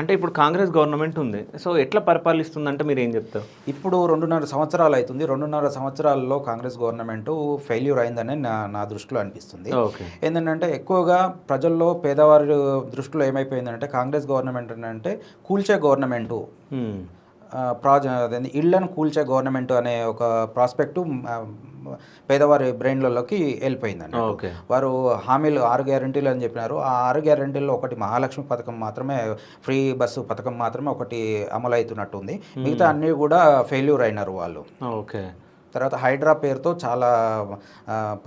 అంటే ఇప్పుడు కాంగ్రెస్ గవర్నమెంట్ ఉంది. సో ఎట్లా పరిపాలిస్తుందంటే మీరేం చెప్తారు? ఇప్పుడు 2.5 సంవత్సరాలు అవుతుంది. 2.5 సంవత్సరాల్లో కాంగ్రెస్ గవర్నమెంటు ఫెయిల్యూర్ అయిందని నా దృష్టిలో అనిపిస్తుంది. ఓకే. ఏంటంటే ఎక్కువగా ప్రజల్లో పేదవారి దృష్టిలో ఏమైపోయిందంటే కాంగ్రెస్ గవర్నమెంట్ అంటే కూల్చే గవర్నమెంటు, హ్మ్. అదేంది ఇళ్లను కూల్చే గవర్నమెంట్ అనే ఒక ప్రాస్పెక్టు పేదవారి బ్రెయిన్లలోకి వెళ్ళిపోయిందండి. ఓకే. వారు హామీలు 6 గ్యారంటీలు అని చెప్పినారు. ఆ 6 గ్యారంటీల్లో ఒకటి మహాలక్ష్మి పథకం మాత్రమే, ఫ్రీ బస్సు పథకం మాత్రమే ఒకటి అమలవుతున్నట్టుంది. మిగతా అన్నీ కూడా ఫెయిల్యూర్ అయినారు వాళ్ళు. ఓకే. తర్వాత హైడ్రా పేరుతో చాలా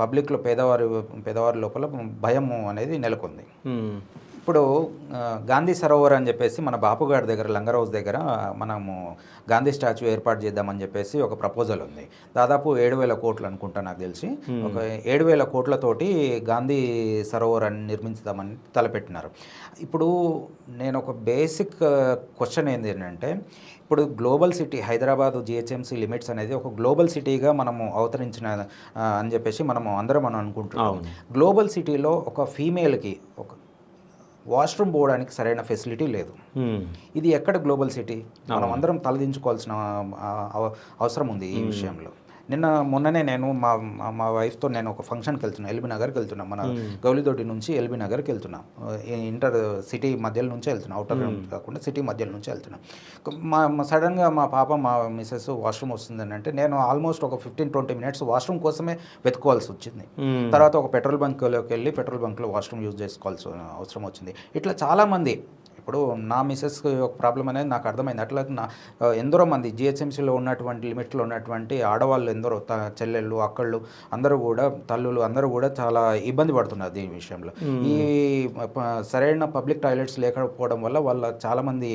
పబ్లిక్లో పేదవారి లోపల భయం అనేది నెలకొంది. హ్మ్. ఇప్పుడు గాంధీ సరోవర్ అని చెప్పేసి మన బాపుగారి దగ్గర లంగర్ హౌస్ దగ్గర మనము గాంధీ స్టాచ్యూ ఏర్పాటు చేద్దామని చెప్పేసి ఒక ప్రపోజల్ ఉంది. దాదాపు 7,000 కోట్లు అనుకుంటా నాకు తెలిసి. ఒక 7,000 కోట్లతోటి గాంధీ సరోవర్ అని నిర్మించుదామని తలపెట్టినారు. ఇప్పుడు నేను ఒక బేసిక్ క్వశ్చన్ ఏంటంటే, ఇప్పుడు global city Hyderabad GHMC limits అనేది ఒక గ్లోబల్ సిటీగా మనము అవతరించిన అని చెప్పేసి మనము అందరం అనుకుంటున్నాం. గ్లోబల్ సిటీలో ఒక ఫీమేల్కి ఒక వాష్రూమ్ పోవడానికి సరైన ఫెసిలిటీ లేదు. ఇది ఎక్కడ గ్లోబల్ సిటీ? మనం అందరం తలదించుకోవాల్సిన అవసరం ఉంది ఈ విషయంలో. మొన్ననే నేను మా వైఫ్తో నేను ఒక ఫంక్షన్కి వెళ్తున్నా, ఎల్బీ నగర్కి వెళ్తున్నా. మన గౌలిదొడ్డి నుంచి ఎల్బీ నగర్కి వెళ్తున్నా. ఇంటర్ సిటీ మధ్యలో నుంచే వెళ్తున్నా, అవుటర్ కాకుండా సిటీ మధ్యలో నుంచే వెళ్తున్నా. సడన్గా మా పాప మా మిసెస్ వాష్రూమ్ వస్తుందని అంటే నేను ఆల్మోస్ట్ ఒక 15-20 మినిట్స్ వాష్రూమ్ కోసమే వెతుకోవాల్సి వచ్చింది. తర్వాత ఒక పెట్రోల్ బంక్లోకి వెళ్ళి పెట్రోల్ బంక్లో వాష్రూమ్ యూజ్ చేసుకోవాల్సిన అవసరం వచ్చింది. ఇట్లా చాలామంది, ఇప్పుడు నా మిసెస్కి ఒక ప్రాబ్లం అనేది నాకు అర్థమైంది. అట్లా ఎందరో మంది జిహెచ్ఎంసీలో ఉన్నటువంటి లిమిట్లో ఉన్నటువంటి ఆడవాళ్ళు ఎందరో చెల్లెళ్ళు, అక్కళ్ళు అందరూ కూడా, తల్లులు అందరూ కూడా చాలా ఇబ్బంది పడుతున్నారు దీని విషయంలో. ఈ సరైన పబ్లిక్ టాయిలెట్స్ లేకపోవడం వల్ల చాలామంది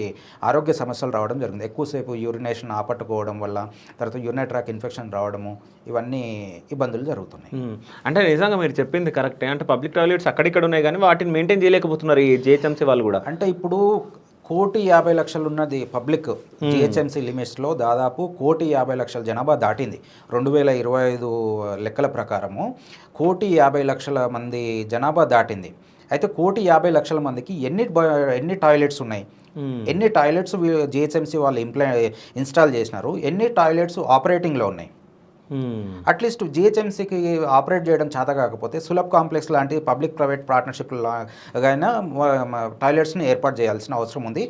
ఆరోగ్య సమస్యలు రావడం జరిగింది. ఎక్కువసేపు యూరినేషన్ ఆపట్టుకోవడం వల్ల, తర్వాత యూరినరీ ట్రాక్ ఇన్ఫెక్షన్ రావడము, ఇవన్నీ ఇబ్బందులు జరుగుతున్నాయి. అంటే నిజంగా మీరు చెప్పింది కరెక్టే. అంటే పబ్లిక్ టాయిలెట్స్ అక్కడిక్కడ ఉన్నాయి కానీ వాటిని మెయింటైన్ చేయలేకపోతున్నారు ఈ జిహెచ్ఎంసీ వాళ్ళు కూడా. అంటే ఇప్పుడు 1,50,00,000 ఉన్నది పబ్లిక్ జిహెచ్ఎంసీ లిమిట్స్లో దాదాపు 1,50,00,000 జనాభా దాటింది. 2025 లెక్కల ప్రకారము 1,50,00,000 మంది జనాభా దాటింది. అయితే 1,50,00,000 మందికి ఎన్ని టాయిలెట్స్ ఉన్నాయి, ఎన్ని టాయిలెట్స్ జిహెచ్ఎంసీ వాళ్ళు ఇన్స్టాల్ చేసినారు, ఎన్ని టాయిలెట్స్ ఆపరేటింగ్లో ఉన్నాయి? అట్లీస్ట్ జిహెచ్ఎంసీకి ఆపరేట్ చేయడం చేత కాకపోతే సులభ్ కాంప్లెక్స్ లాంటి పబ్లిక్ ప్రైవేట్ పార్ట్నర్షిప్ లాగైనా టాయిలెట్స్ని ఏర్పాటు చేయాల్సిన అవసరం ఉంది.